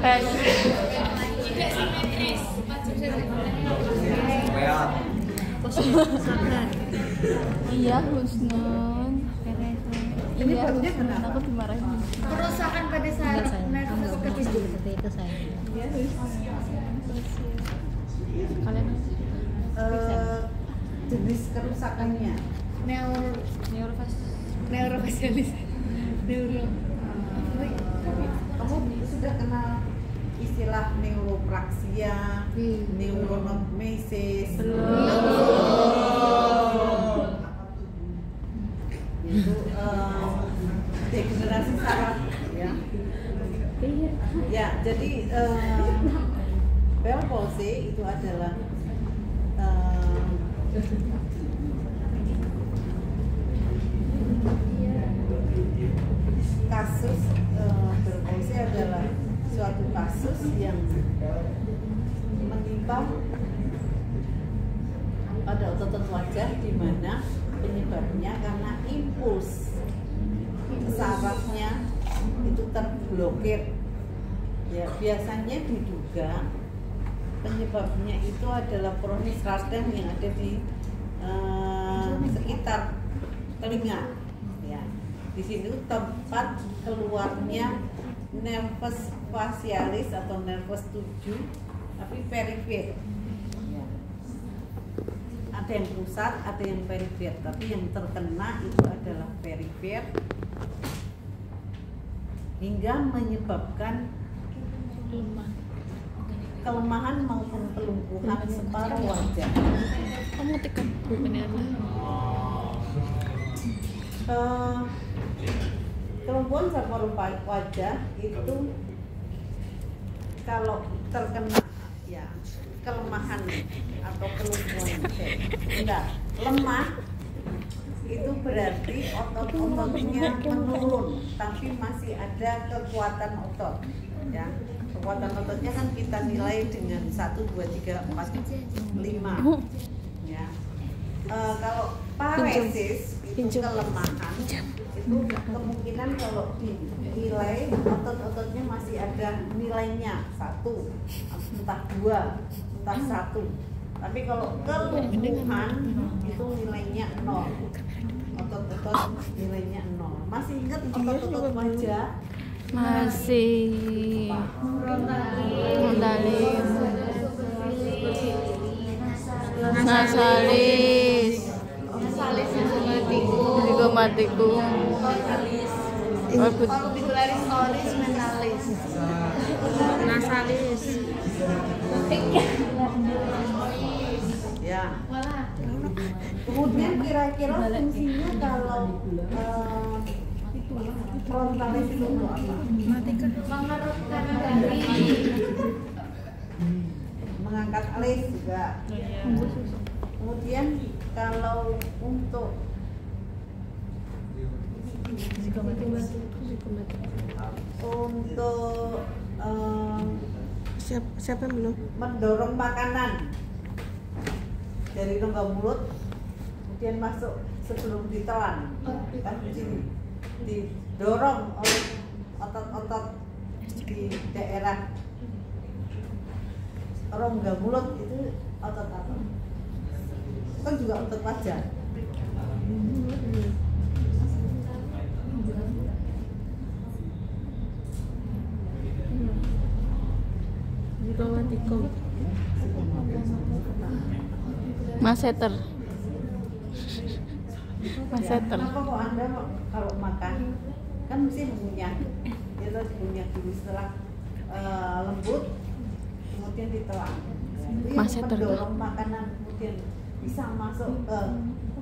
Tidak simetris. Iya, Husnun. Iya, Husnun. Aku dimarahin. Kerusakan pada saat nervus kecil. Seperti itu saya. Kalian jenis kerusakannya Neurofasialis. kamu sudah kenal istilah neuropraksia, neuromesis? Itu degenerasi saraf ya. Ya, jadi Bell palsy itu adalah kasus Bell palsy adalah suatu kasus yang menimpa pada otot wajah di mana penyebabnya karena impuls sarafnya itu terblokir. Ya, biasanya diduga penyebabnya itu adalah kronis radang yang ada di sekitar telinga. Ya, di sini tempat keluarnya nervus facialis atau nervus 7, tapi perifer. Ya. Ada yang pusat, ada yang perifer, tapi yang terkena itu adalah perifer hingga menyebabkan kelemahan maupun kelumpuhan separuh wajah. kamu tekan ini Anda. Kelumpuhan separuh wajah itu kalau terkena ya kelemahan atau kelumpuhan enggak lemah itu berarti otot-ototnya menurun tapi masih ada kekuatan otot ya. Kekuatan ototnya kan kita nilai dengan 1, 2, 3, 4, 5 ya. Kalau paresis itu kelemahan itu kemungkinan kalau dinilai otot-ototnya masih ada nilainya 1, entah 2, entah 1. Tapi kalau kelumpuhan itu nilainya 0. Otot-otot nilainya 0. Masih ingat otot-otot wajah? Masih frontalis, nasalis, zigomatikum, Orbicularis oris mentalis. nasalis. Ya. Kemudian kira-kira fungsinya kalau frontalis itu apa? Mengerukkan dari Mengangkat alis juga. Kemudian kalau untuk Siapa yang belum? mendorong makanan dari rongga mulut kemudian masuk sebelum ditelan kan di sini didorong oleh otot-otot di daerah rongga mulut itu otot apa? Kan juga otot wajah. Zigomatikum. Masseter. Masseter. Kenapa kok Anda kalau makan kan mesti mengunyah, dia harus mengunyah dulu setelah lembut, kemudian ditelan. Itu yang Masseter. mendorong makanan kemudian bisa masuk ke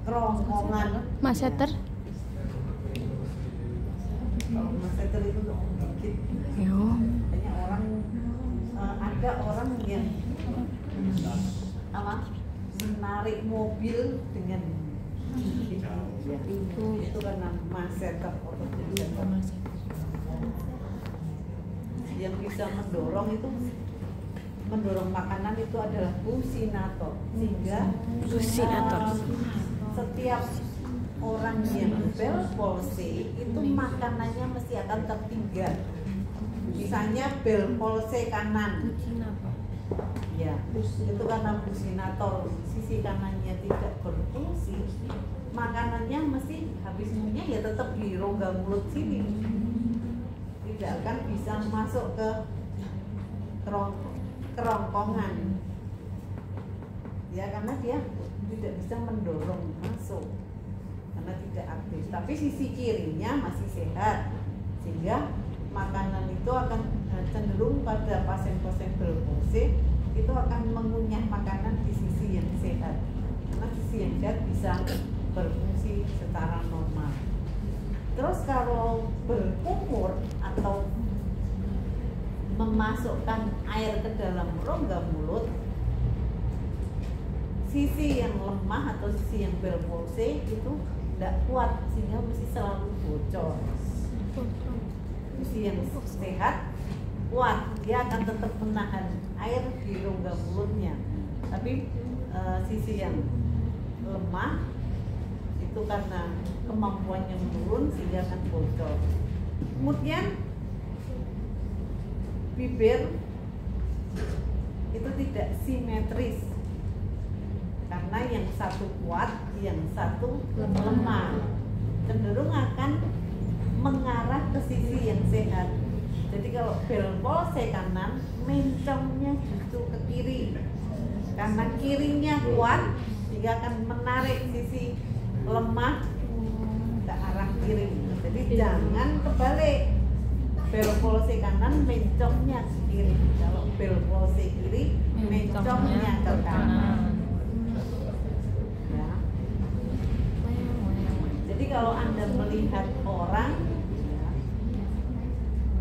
kerongkongan. Masseter. Kalau masseter itu untuk menggigit. Yo. Banyak orang ada orang yang apa menarik mobil dengan gigit. Ya, itu karena masseter otot masseter. Yang bisa mendorong makanan itu adalah businator, sehingga Businator. setiap orang yang Bell palsy itu makanannya mesti akan tertinggal Misalnya bel polse kanan, ya itu karena businator sisi kanannya tidak berfungsi, makanannya mesti habisnya ya tetap di rongga mulut sini, tidak akan bisa masuk ke kerongkongan, ya karena dia tidak bisa mendorong masuk karena tidak aktif. Tapi sisi kirinya masih sehat, sehingga makanan itu akan cenderung pada pasien-pasien berpulse itu akan mengunyah makanan di sisi yang sehat, karena sisi yang sehat bisa berfungsi secara normal. Terus kalau berkumur atau memasukkan air ke dalam rongga mulut, sisi yang lemah atau sisi yang berpulse itu tidak kuat, sehingga mesti selalu bocor. Sisi yang sehat kuat, dia akan tetap menahan air di rongga mulutnya. Tapi sisi yang lemah itu karena kemampuannya menurun sehingga akan bocor. Kemudian bibir itu tidak simetris karena yang satu kuat, yang satu lemah, cenderung akan mengarah ke sisi yang sehat. Jadi kalau bel polse kanan, mencongnya justru ke kiri, karena kirinya kuat sehingga akan menarik sisi lemah ke arah kiri. Jadi jangan kebalik, bel polse kanan mencongnya ke kiri, kalau bel polse kiri mencongnya ke kanan. Ya. Jadi kalau Anda melihat orang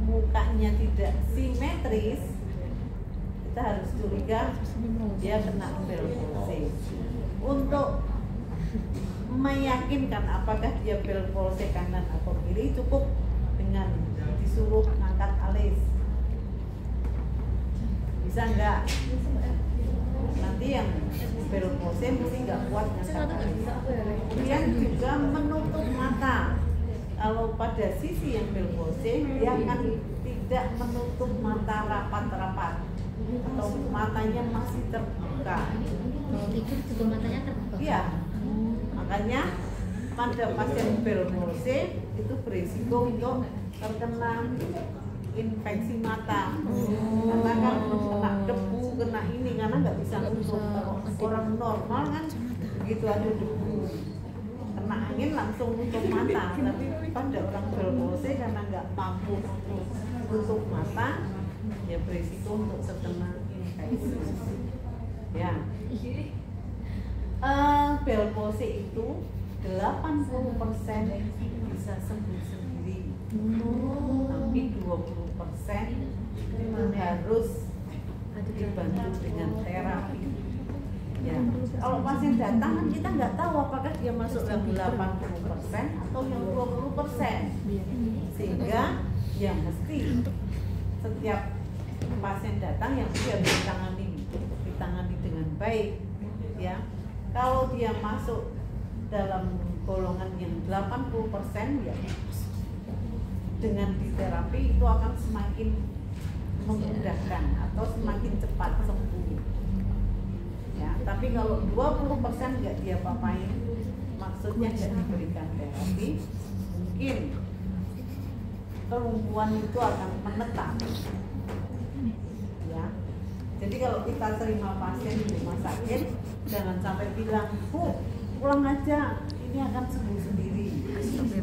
mukanya tidak simetris, kita harus curiga dia kena bel polse. Untuk meyakinkan apakah dia bel polse kanan atau kiri, cukup dengan disuruh ngangkat alis. Bisa enggak? Nanti yang bel polse mesti nggak kuat ngangkat alis. Kemudian juga menutup mata. Kalau pada sisi yang bel polse, dia akan tidak menutup mata rapat-rapat atau matanya masih terbuka. Tidur juga matanya terbuka. Iya. Makanya pada pasien bel polse itu berisiko untuk terkena infeksi mata. Karena kan kena debu, kena ini, karena nggak bisa nutup. Kalau orang normal kan begitu ada debu, kena angin langsung nutup mata. Tapi pada orang bel polse karena nggak mampu nutup mata, ya berisiko untuk terkena infeksi. Ya. Bel polse itu 80% bisa sembuh sendiri, tapi 20% itu harus dibantu dengan terapi. Ya, kalau pasien datang kan kita nggak tahu apakah dia masuk yang 80% atau yang 20%, sehingga yang mesti setiap pasien datang yang mesti harus ditangani dengan baik. Ya, kalau dia masuk dalam golongan yang 80%, ya dengan diterapi itu akan semakin memudahkan atau semakin cepat sembuh. Ya, tapi kalau 20% nggak dia papain, maksudnya nggak diberikan terapi, mungkin kelumpuhan itu akan menetap. Ya, jadi kalau kita terima pasien di rumah sakit, jangan sampai bilang, Bu, pulang aja, ini akan sembuh sendiri.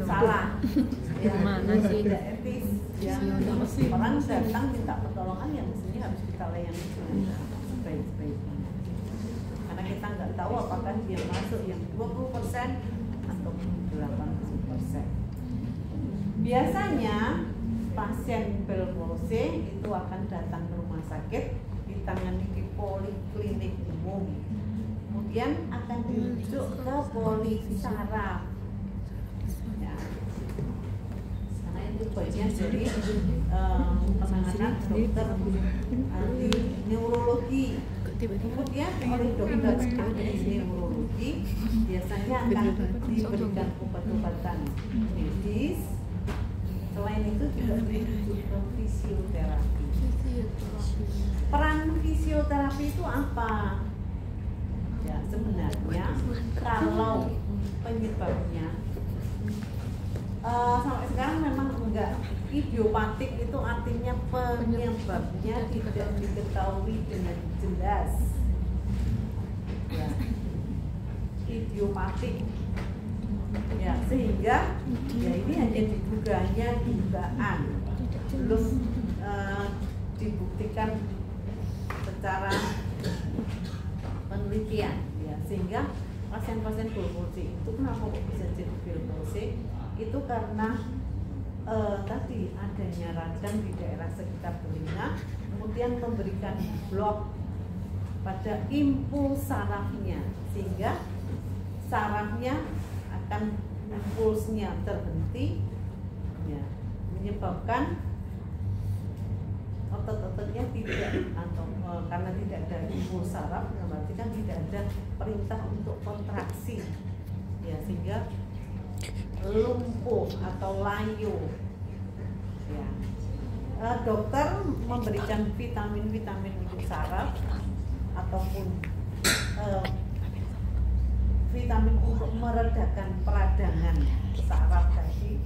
Salah. Ya, tidak etis. Ya, orang datang minta pertolongan, yang mestinya harus kita layani dengan sebaik-baiknya. Karena kita nggak tahu apakah dia masuk yang 20% atau 80%. Biasanya pasien bel polse itu akan datang ke rumah sakit, ditangani di poliklinik umum, kemudian akan dirujuk ke polisaraf. Ya. Karena itu bagian dari penanganan dokter ahli neurologi. Kemudian oleh dokter ahli neurologi biasanya akan diberikan obat-obatan medis Selain itu juga merujuk ke fisioterapi. Peran fisioterapi itu apa? Ya, sebenarnya kalau penyebabnya sampai sekarang memang enggak idiopatik, itu artinya penyebabnya tidak diketahui dengan jelas. Ya, idiopatik. Ya, sehingga ya ini hanya dugaan, belum dibuktikan secara penelitian, ya, sehingga pasien-pasien Bill-Palsy itu kenapa kok bisa jadi Bill-Palsy itu karena tadi adanya radang di daerah sekitar telinga, kemudian memberikan blok pada impuls sarafnya, sehingga sarafnya akan impulsnya terhenti, ya, menyebabkan otot-ototnya tidak, atau karena tidak ada impuls saraf, berarti kan tidak ada perintah untuk kontraksi, ya, sehingga lumpuh atau layu. Ya. Dokter memberikan vitamin-vitamin untuk saraf ataupun vitamin untuk meredakan peradangan saraf tadi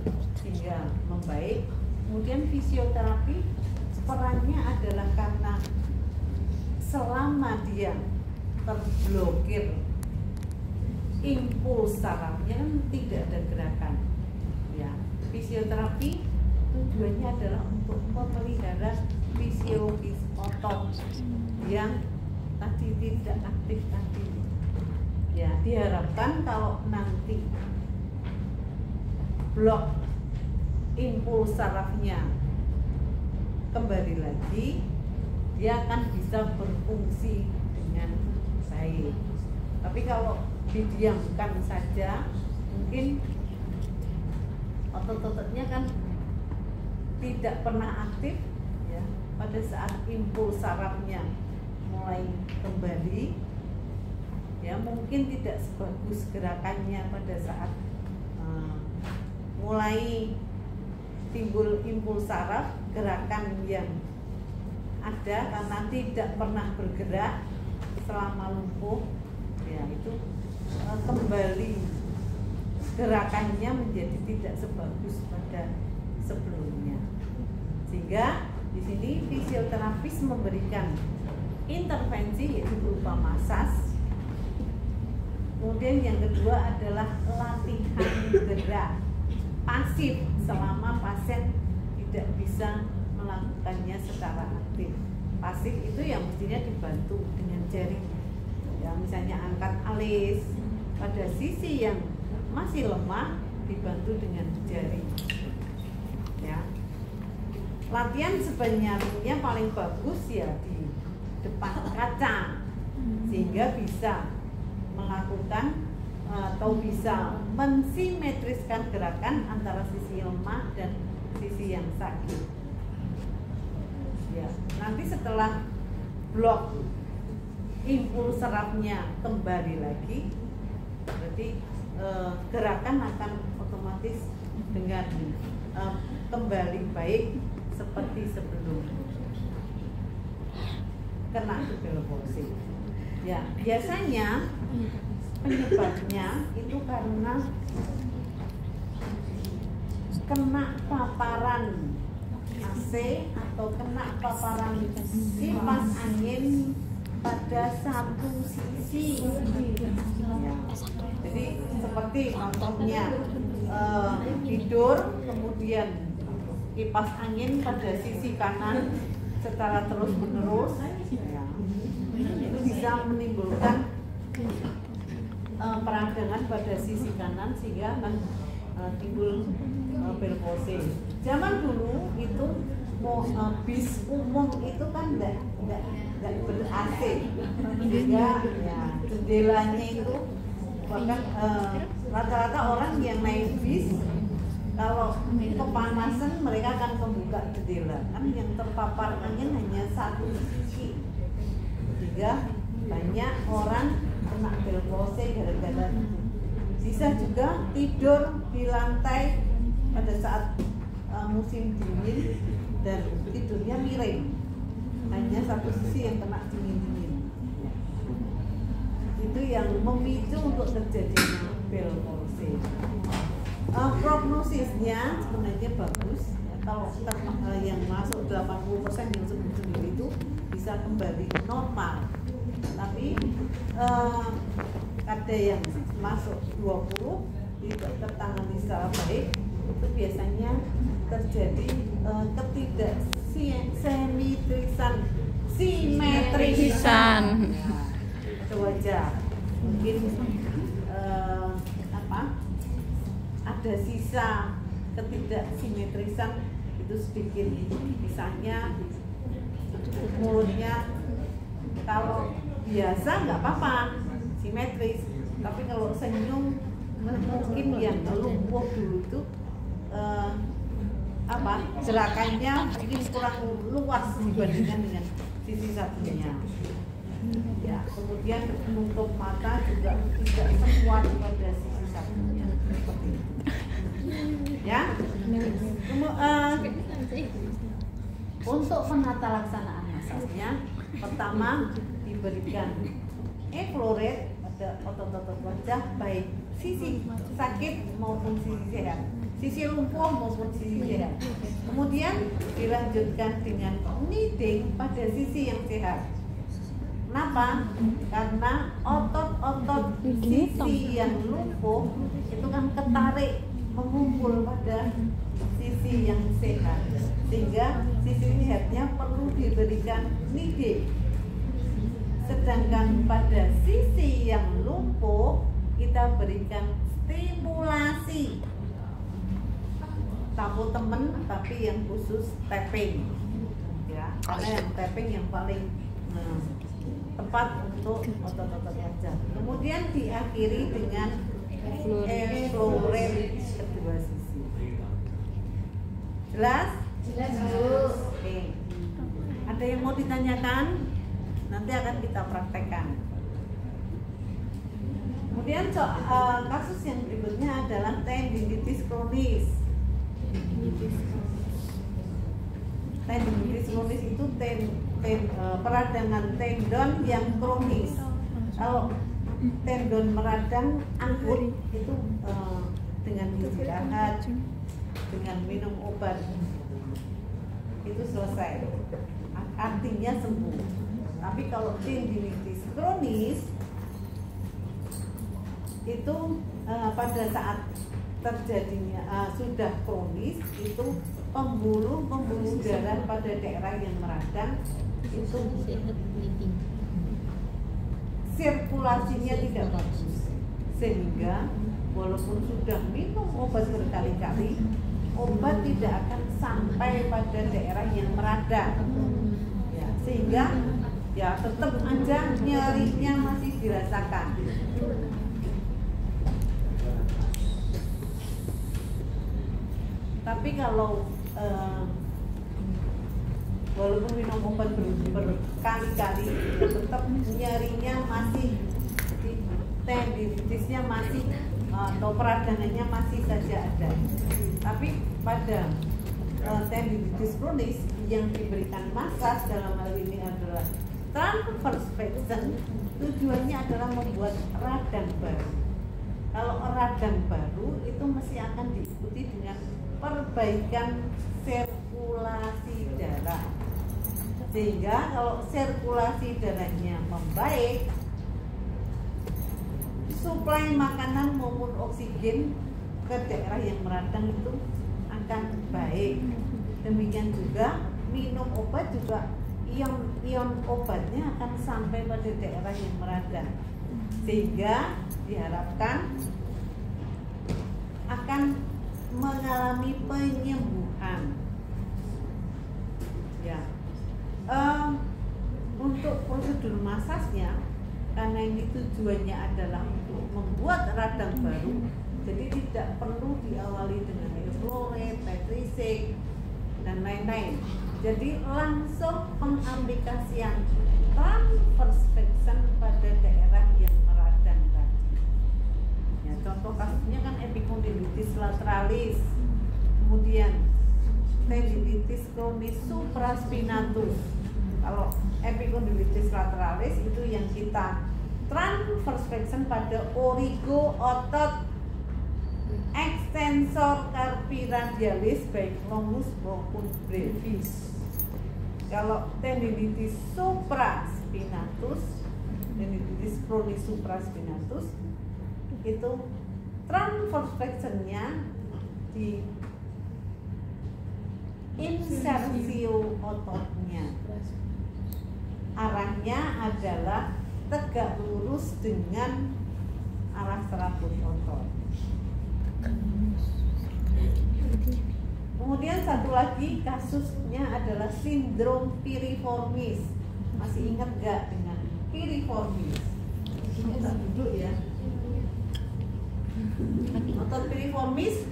sehingga membaik. Kemudian fisioterapi perannya adalah karena selama dia terblokir impuls sarafnya kan tidak ada gerakan. Ya, fisioterapi tujuannya adalah untuk memelihara fisiologis otot yang tadi tidak aktif tadi. Ya, diharapkan kalau nanti blok impuls sarafnya kembali lagi, dia akan bisa berfungsi dengan baik. Tapi kalau didiamkan saja, mungkin otot-ototnya kan tidak pernah aktif, ya. Pada saat impuls sarafnya mulai kembali, ya, mungkin tidak sebagus gerakannya pada saat mulai timbul impuls saraf, gerakan yang ada karena tidak pernah bergerak selama lumpuh, ya, itu kembali gerakannya menjadi tidak sebagus pada sebelumnya. Sehingga di sini fisioterapis memberikan intervensi yaitu berupa masas. Kemudian yang kedua adalah latihan gerak pasif selama pasien tidak bisa melakukannya secara aktif. Pasif itu yang mestinya dibantu dengan jari, ya, misalnya angkat alis pada sisi yang masih lemah dibantu dengan jari, ya. Latihan sebenarnya paling bagus ya di depan kaca, sehingga bisa melakukan atau bisa mensimetriskan gerakan antara sisi lemah dan sisi yang sakit. Ya, nanti setelah blok impuls sarafnya kembali lagi, berarti gerakan akan otomatis dengan kembali baik seperti sebelum kena Bill-Palsy. Ya, biasanya penyebabnya itu karena kena paparan AC atau kena paparan kipas angin pada satu sisi. Ya. Jadi seperti contohnya tidur kemudian kipas angin pada sisi kanan secara terus-menerus, ya, itu bisa menimbulkan peradangan pada sisi kanan sehingga akan timbul Bill-Palsy. Zaman dulu itu bis umum itu kan tidak ber-AC, sehingga ya, jendelanya itu bahkan rata-rata orang yang naik bis kalau kepanasan mereka akan membuka jendela, kan yang terpapar angin hanya satu sisi, sehingga banyak orang kena Bill-Palsy gara-gara itu. Bisa juga tidur di lantai pada saat musim dingin dan tidurnya miring, hanya satu sisi yang kena dingin. Itu yang memicu untuk terjadinya Bell palsy. Prognosisnya sebenarnya bagus. Kalau yang masuk 80% yang sembuh itu bisa kembali normal. Tapi ada yang masuk 20 tidak tertangani secara baik, itu biasanya terjadi simetrisan ke wajah. Mungkin ada sisa ketidaksimetrisan itu sedikit, misalnya mulutnya kalau biasa nggak apa-apa simetris, tapi kalau senyum mungkin yang lumpuh dulu itu gerakannya mungkin kurang luas dibandingkan dengan sisi satunya. Ya, kemudian menutup mata juga tidak semua pada sisi satunya seperti itu. Ya, untuk penata laksanaan masasnya, pertama diberikan efloret pada otot-otot wajah baik sisi sakit maupun sisi sehat, sisi lumpuh maupun sisi sehat. Kemudian dilanjutkan dengan kneading pada sisi yang sehat. Kenapa? Karena otot-otot sisi yang lumpuh itu kan ketarik mengumpul pada sisi yang sehat, sehingga sisi sehatnya perlu diberikan kneading. Sedangkan pada sisi yang lumpuh kita berikan stimulasi, tamu temen tapi yang khusus tapping, ya, karena yang tapping yang paling tepat untuk otot-otot wajah. Kemudian diakhiri dengan efloret kedua sisi. Jelas? Jelas, Bu. Oke. Ada yang mau ditanyakan? Nanti akan kita praktekkan. Kemudian kasus yang berikutnya adalah tendinitis kronis. Tendinitis kronis itu peradangan tendon yang kronis. Kalau tendon meradang akut itu dengan istirahat, dengan minum obat itu selesai, artinya sembuh. Tapi kalau tendinitis kronis itu pada saat terjadinya sudah kronis, itu pembuluh darah pada daerah yang meradang itu sirkulasinya tidak bagus, sehingga walaupun sudah minum obat berkali-kali, obat tidak akan sampai pada daerah yang meradang, ya, sehingga ya tetap aja nyerinya masih dirasakan. Tapi kalau walaupun minum obat berkali-kali, tetap nyerinya masih, tendinitisnya masih atau peradangannya masih saja ada. Tapi pada tendinitis kronis yang diberikan masas dalam hal ini adalah transverse flexion, tujuannya adalah membuat radang baru. Kalau radang baru itu mesti akan diikuti dengan perbaikan sirkulasi darah, sehingga kalau sirkulasi darahnya membaik, suplai makanan maupun oksigen ke daerah yang meradang itu akan baik. Demikian juga minum obat juga, ion obatnya akan sampai pada daerah yang meradang, sehingga diharapkan akan mengalami penyembuhan. Ya, untuk prosedur masasnya, karena ini tujuannya adalah untuk membuat radang baru, jadi tidak perlu diawali dengan efloret, petrisik, dan lain-lain. Jadi langsung pengaplikasian transverse flexion pada daerah yang meradang tadi. Ya, contoh kasusnya kan epicondylitis lateralis, kemudian tendinitis kronis supraspinatus. Kalau epicondylitis lateralis itu yang kita transverse flexion pada origo otot extensor carpi radialis baik longus maupun brevis. Kalau tendinitis supraspinatus, tendinitis kronis supraspinatus itu transverse flexionnya di insersio ototnya. Arahnya adalah tegak lurus dengan arah serabut otot. Kemudian satu lagi kasusnya adalah sindrom piriformis. Masih ingat gak dengan piriformis? Kita duduk ya. Otot piriformis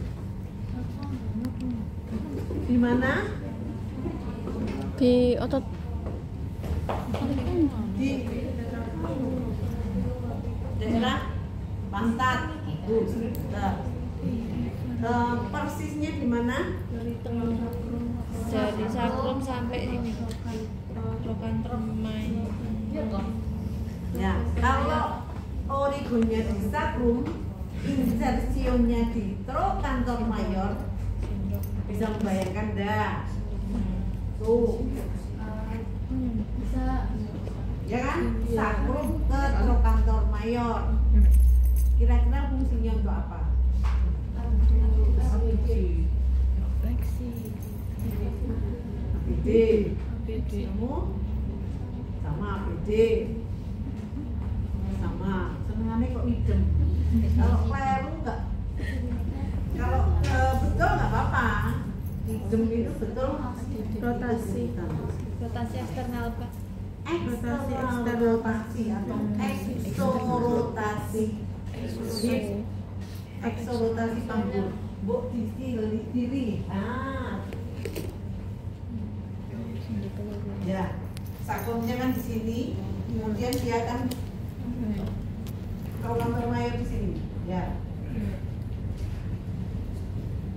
di mana? Di otot Di daerah pantat. Persisnya di mana? dari sakrum sampai ini trokantrum main. Ya, kalau origonya di sakrum, insersionya di trochanter mayor, bisa membayangkan enggak? Tuh, Bisa ya kan? Sakrum ke trochanter mayor. Kira-kira fungsinya untuk apa? Abduksi. ABD. Kamu sama ABD. Sama. Senengannya kok idem. Kalau keliru enggak? Kalau betul nggak apa-apa. Idem itu betul Rotasi eksternal Pak. Eksorotasi atau eksorotasi. Eksorotasi panggul. Bu dilihat. Ya, sakumnya kan di sini, kemudian dia akan trochanter mayor di sini. Ya.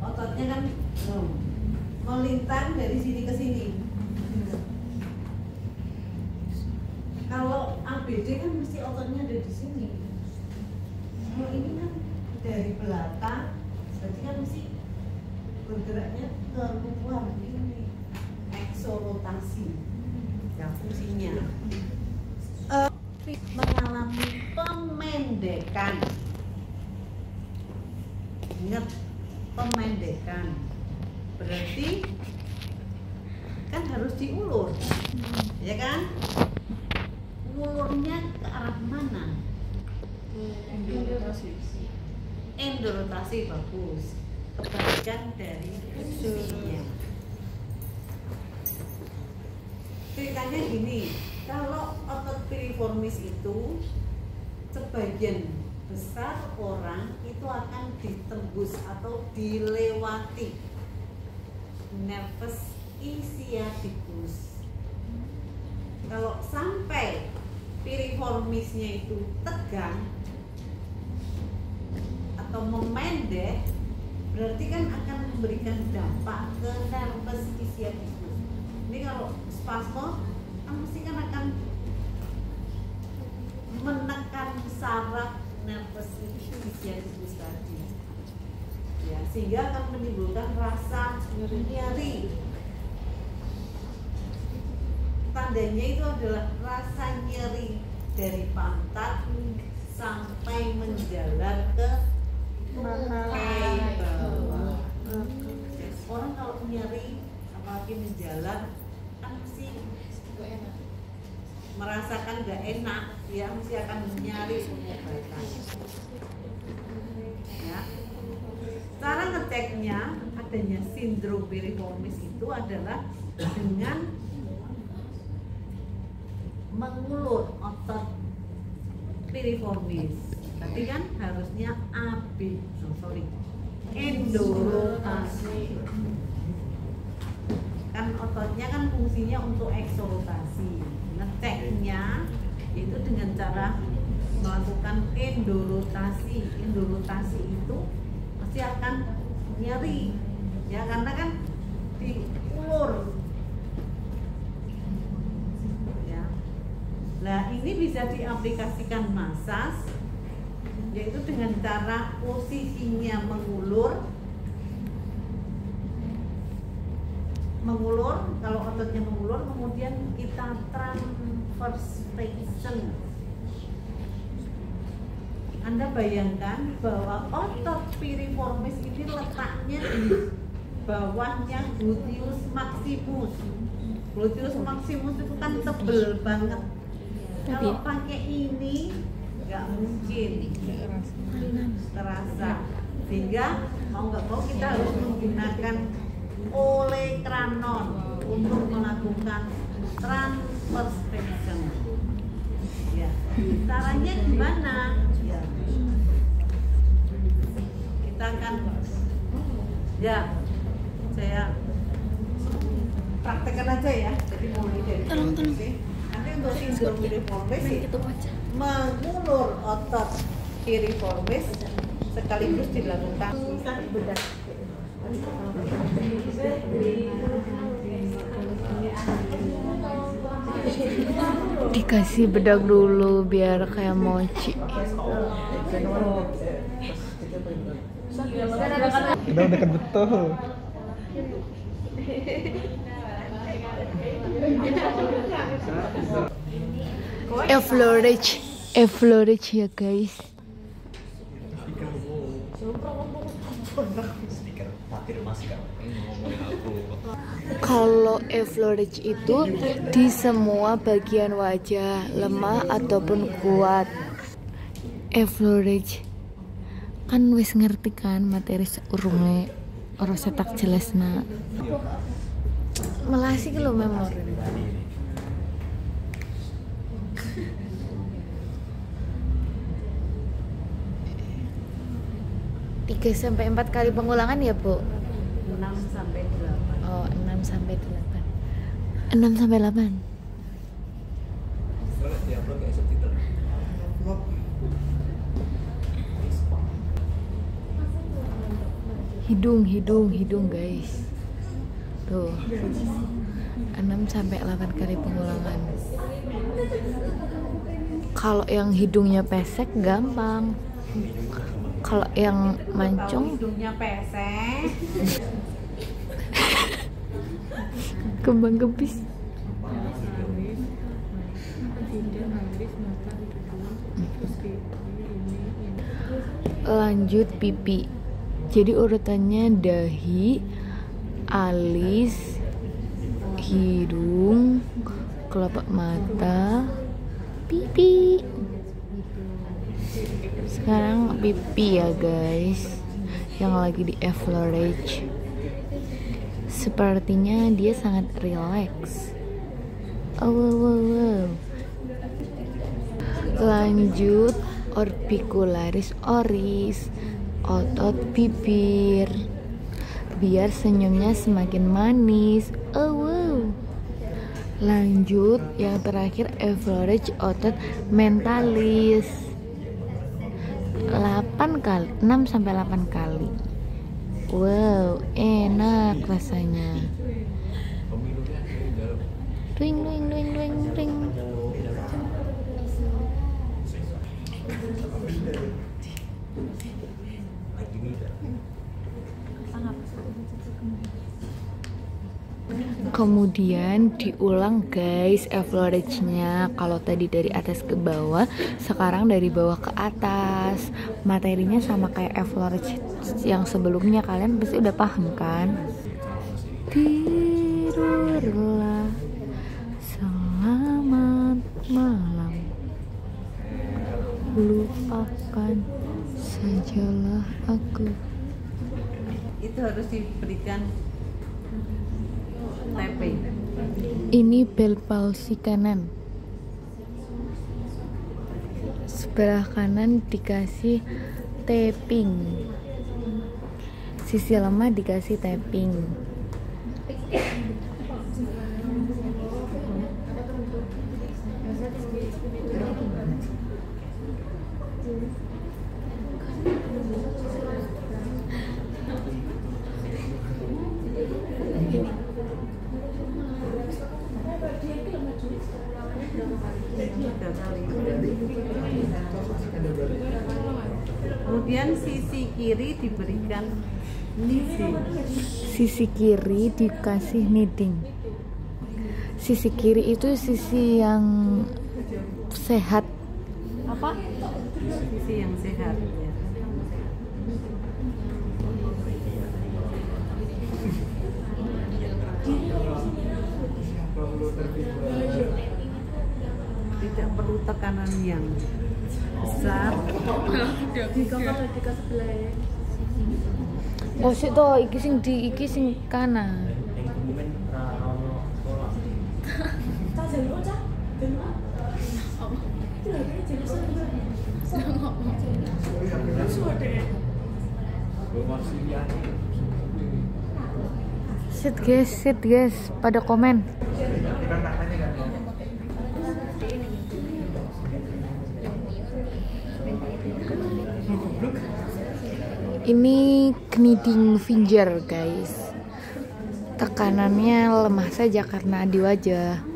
Ototnya kan melintang dari sini ke sini. Kalau ABD kan mesti ototnya ada di sini. Kalau ini kan dari belakang, berarti kan mesti bergeraknya keluar ini. Eksorotasi. Ya fungsinya mengalami pemendekan. Ingat, pemendekan berarti kan harus diulur, ya kan? Ngulurnya ke arah mana? Endorotasi bagus. Kebalikan dari fungsinya. Ceritanya gini, kalau otot piriformis itu sebagian besar orang itu akan ditembus atau dilewati nervus ischiaticus. Kalau sampai piriformisnya itu tegang atau memendek, berarti kan akan memberikan dampak ke nervus ischiaticus. Ini kalau spasme kan mesti kan akan menekan saraf nervus ischiaticus tadi, ya, sehingga akan menimbulkan rasa nyeri. Tandanya itu adalah rasa nyeri dari pantat sampai menjalar ke tupai bawah. Orang kalau nyeri apalagi menjalar kan mesti merasakan gak enak, ya mesti akan nyari pengobatan. Ya. Cara ngeceknya adanya sindrom piriformis itu adalah dengan mengulur otot piriformis. Tapi kan harusnya endorotasi. Kan ototnya kan fungsinya untuk eksorotasi. Ngeceknya itu dengan cara melakukan endorotasi. Endorotasi itu pasti akan nyeri, ya, karena kan diulur. Ya. Nah, ini bisa diaplikasikan massage, yaitu dengan cara posisinya mengulur. Kalau ototnya mengulur, kemudian kita transverse flexion. Anda bayangkan bahwa otot piriformis ini letaknya di bawahnya gluteus maximus. Gluteus maximus itu kan tebel banget. Kalau pakai ini nggak mungkin terasa. Sehingga mau nggak mau kita harus menggunakan olecranon untuk melakukan transverse flexion. Ya, caranya gimana? Ya. Kita akan, ya, saya praktekkan aja ya. Jadi mulai dari posisi. Nanti untuk sindrom piriformis mengulur otot piriformis sekaligus dilakukan bedah. Dikasih bedak dulu biar kayak mochi. Udah dekat betul. Effleurage ya guys. Kalau effleurage itu di semua bagian wajah, lemah ataupun kuat. Effleurage kan wis ngerti kan materi urunge ora setak jelasna. Malah sih lo memori. 3-4 kali pengulangan ya, Bu? 6-8. Oh, 6-8. 6-8. Hidung guys. Tuh. 6-8 kali pengulangan. Kalau yang hidungnya pesek gampang. Kalau yang mancung hidungnya pesek, kembang kempis. Lanjut pipi. Jadi urutannya dahi, alis, hidung, kelopak mata, pipi. Sekarang pipi ya guys, yang lagi di effleurage. Sepertinya dia sangat relax. Wow. Lanjut orbicularis oris, otot bibir, biar senyumnya semakin manis. Wow. Lanjut yang terakhir effleurage otot mentalis. 6-8 kali. Wow, enak rasanya. Ring. Kemudian diulang guys effleurage-nya. Kalau tadi dari atas ke bawah, sekarang dari bawah ke atas. Materinya sama kayak effleurage yang sebelumnya, kalian pasti udah paham kan? Tidurlah, selamat malam, lupakan sajalah aku. Itu harus diberikan tapping. Ini bel palsi kanan. Sebelah kanan dikasih tapping. Sisi lemah dikasih tapping. 3 kali. Kemudian sisi kiri diberikan kneading. Sisi kiri dikasih kneading. Sisi kiri itu sisi yang sehat. Apa? Sisi yang sehat ya. Tidak perlu tekanan yang besar. Di kamar di ke sebelah ya. Oh sik to, iki sing kanan. Sit guys, pada komen. Ini kneading finger guys. Tekanannya lemah saja karena di wajah.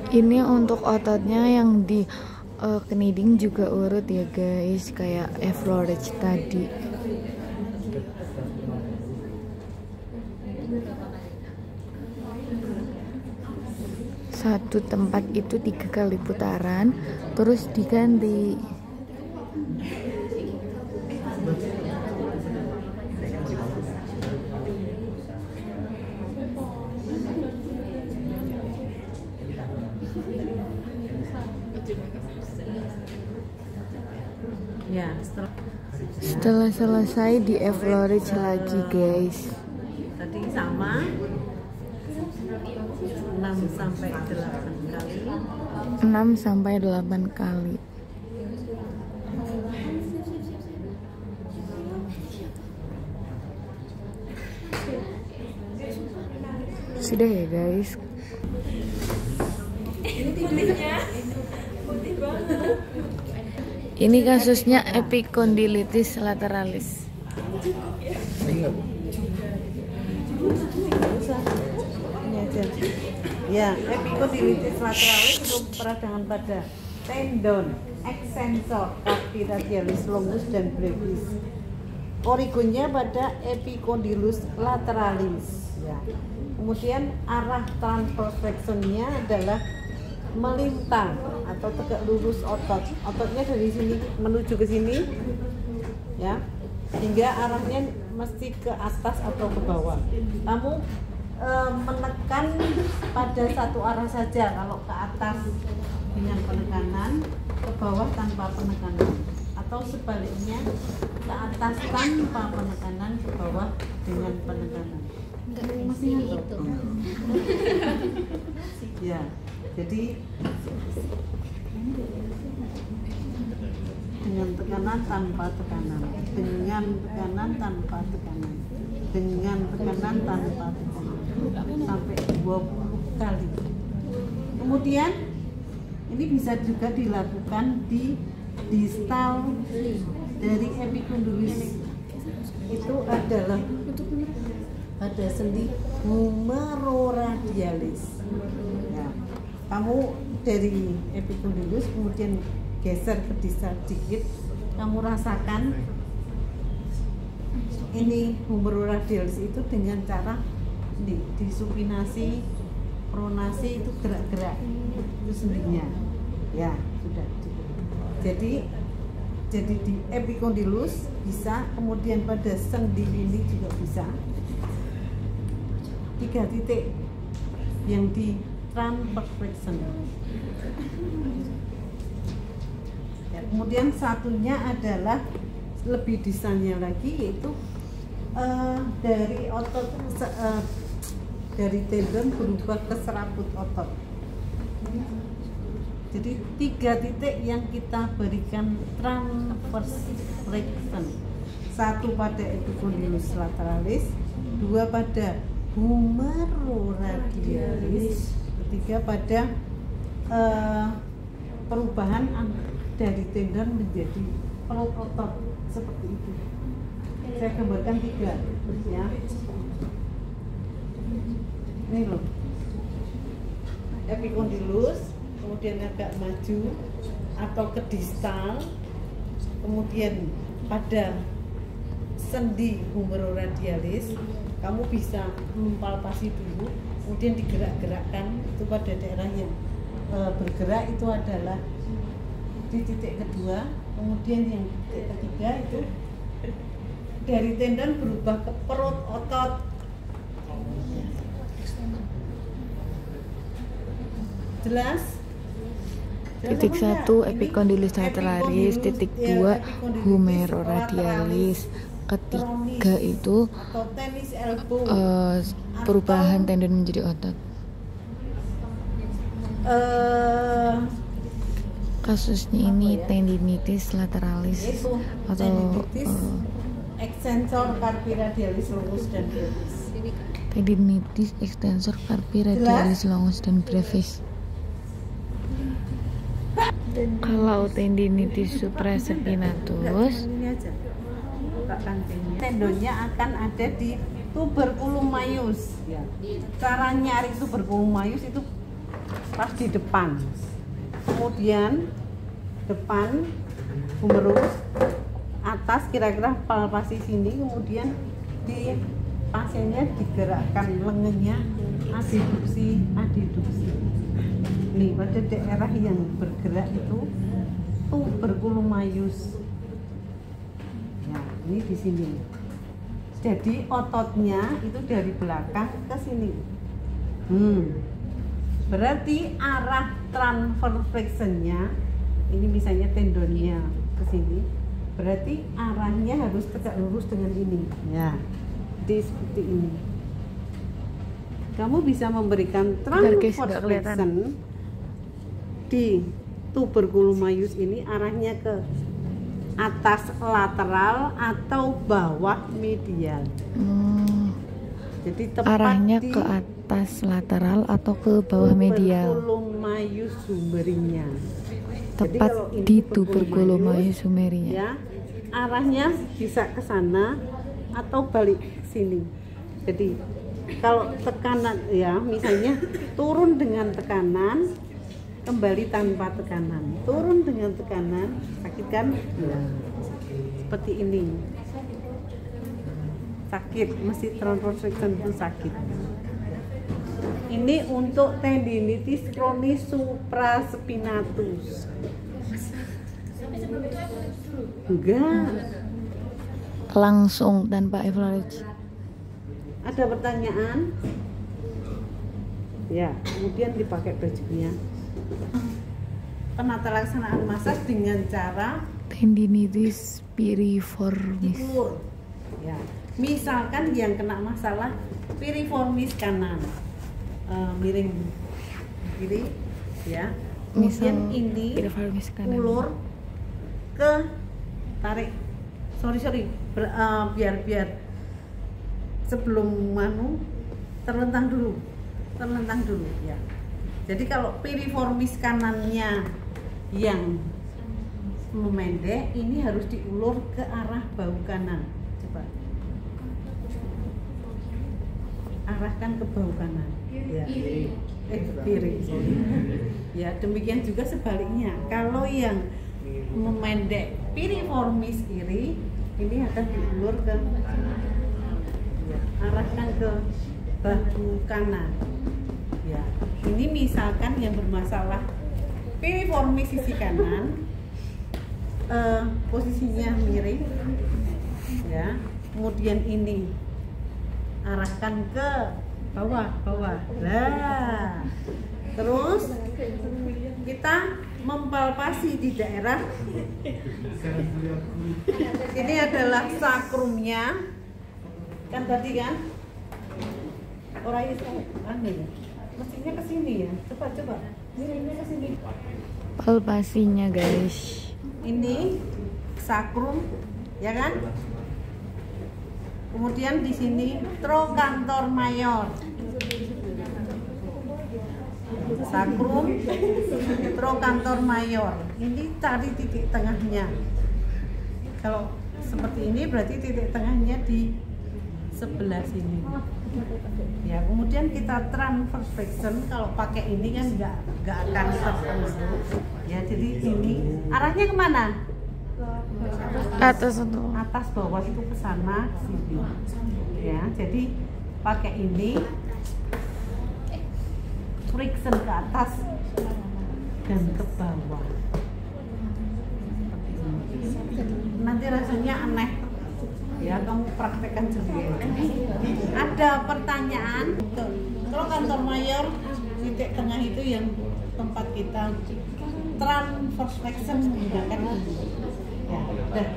Ini untuk ototnya yang di kneading juga urut ya guys, kayak F-Lorage tadi. Satu tempat itu 3 kali putaran, terus diganti. Ya, Setelah selesai di F-Lorage lagi guys. tadi sama 6 sampai 8 kali. 6 sampai 8 kali. Sudah ya guys. Ini kasusnya epicondylitis lateralis. Ini aja. Ya, epicondylitis lateralis peradangan pada tendon, extensor, kaki radialis longus dan brevis. Origonnya pada epicondylus lateralis. Ya. Kemudian arah transverse flexionnya adalah melintang atau tegak lurus otot. Ototnya dari sini menuju ke sini, ya, hingga arahnya mesti ke atas atau ke bawah. Kamu menekan pada satu arah saja, kalau ke atas dengan penekanan, ke bawah tanpa penekanan, atau sebaliknya ke atas tanpa penekanan, ke bawah dengan penekanan. Mesti itu. Ya, jadi dengan tekanan tanpa tekanan, dengan tekanan tanpa tekanan, dengan tekanan tanpa tekanan, sampai 20 kali. Kemudian ini bisa juga dilakukan di distal dari epicondylus. Itu adalah pada sendi humeroradialis. Ya, kamu dari epicondylus kemudian geser ke distal dikit, kamu rasakan ini humeroradialis itu dengan cara disupinasi, pronasi, itu gerak-gerak itu sendinya. Ya, sudah. Jadi Jadi di epicondylus bisa, kemudian pada sendi ini juga bisa. 3 titik yang di transverse flexion. Ya, kemudian satunya adalah lebih distalnya lagi, yaitu dari otot dari tendon berubah ke serabut otot. Jadi 3 titik yang kita berikan transverse flexion. 1 pada epicondylus lateralis, 2 pada humeroradialis, 3 pada perubahan dari tendon menjadi perut otot seperti itu. Saya gambarkan 3 ya. Ini loh, epicondylus, kemudian agak maju atau ke distal, kemudian pada sendi humeroradialis kamu bisa mempalpasi dulu, kemudian digerak-gerakkan itu pada daerah yang bergerak itu adalah di titik kedua, kemudian yang titik ketiga itu dari tendon berubah ke perut otot. Jelas? Titik 1 epicondylus lateralis, titik 2 humeroradialis, ketiga itu perubahan tendon menjadi otot. Kasusnya ini tendinitis lateralis atau extensor carpi radialis longus dan brevis. tendinitis extensor carpi radialis longus dan brevis. Kalau tendinitis supraspinatus, tendonnya akan ada di tuberculum maius. Cara nyari tuberculum maius itu pas di depan, kemudian depan humerus, atas kira-kira palpasi sini, kemudian di pasiennya digerakkan lengannya, adduksi. Nih pada daerah yang bergerak itu tuberculum maius. Ya, ini di sini. Jadi ototnya itu dari belakang ke sini. Berarti arah transverse flexionnya, ini misalnya tendonnya ke sini, berarti arahnya harus tegak lurus dengan ini. Ya, seperti ini. Kamu bisa memberikan transverse flexion di tuberculum maius ini, arahnya ke atas lateral atau bawah medial. Jadi arahnya ke atas lateral atau ke bawah medial. Tuberculum maius humerinya. Tepat di tuberculum maius humerinya. Ya, arahnya bisa ke sana atau balik ke sini. Jadi kalau tekanan ya, misalnya turun dengan tekanan, kembali tanpa tekanan, turun dengan tekanan, sakit kan? Ya, seperti ini. Sakit, mesti transverse flexion itu sakit. Ini untuk tendinitis kronis supraspinatus. Enggak. Langsung tanpa evaluasi. Ada pertanyaan? Ya, kemudian dipakai bajunya. Penata laksanaan masas dengan cara tendinitis piriformis. Ya, misalkan yang kena masalah piriformis kanan, miring kiri, ya. Kemudian ini piriformis kanan. ulur ke tarik. Biar sebelum terlentang dulu ya. Jadi kalau piriformis kanannya yang memendek, ini harus diulur ke arah bahu kanan. Coba arahkan ke bahu kanan ya. Kiri. Ya, demikian juga sebaliknya. Kalau yang memendek piriformis kiri, ini akan diulur ke ya, arahkan ke bahu kanan. Ya, ini misalkan yang bermasalah piriformis sisi kanan, posisinya miring ya, kemudian ini arahkan ke bawah. Nah, terus kita mempalpasi di daerah ini adalah sakrumnya kan tadi kan orang itu aneh mestinya ke sini ya, coba miringnya ke sini. Palpasinya guys, Ini sakrum ya kan, kemudian di sini trochanter mayor, sakrum trochanter mayor. Ini cari titik tengahnya. Kalau seperti ini berarti titik tengahnya di sebelah sini ya. Kemudian kita transverse flexion, kalau pakai ini kan nggak akan terus ya. Jadi ini arahnya kemana? atas itu. Atas bawah itu ke sana sini ya. Jadi pakai ini friction ke atas dan ke bawah. Nanti rasanya aneh ya, kamu praktekkan sendiri. Ada pertanyaan? Trochanter mayor titik tengah itu yang tempat kita transverse flexion menggunakan ini. Ya, udah.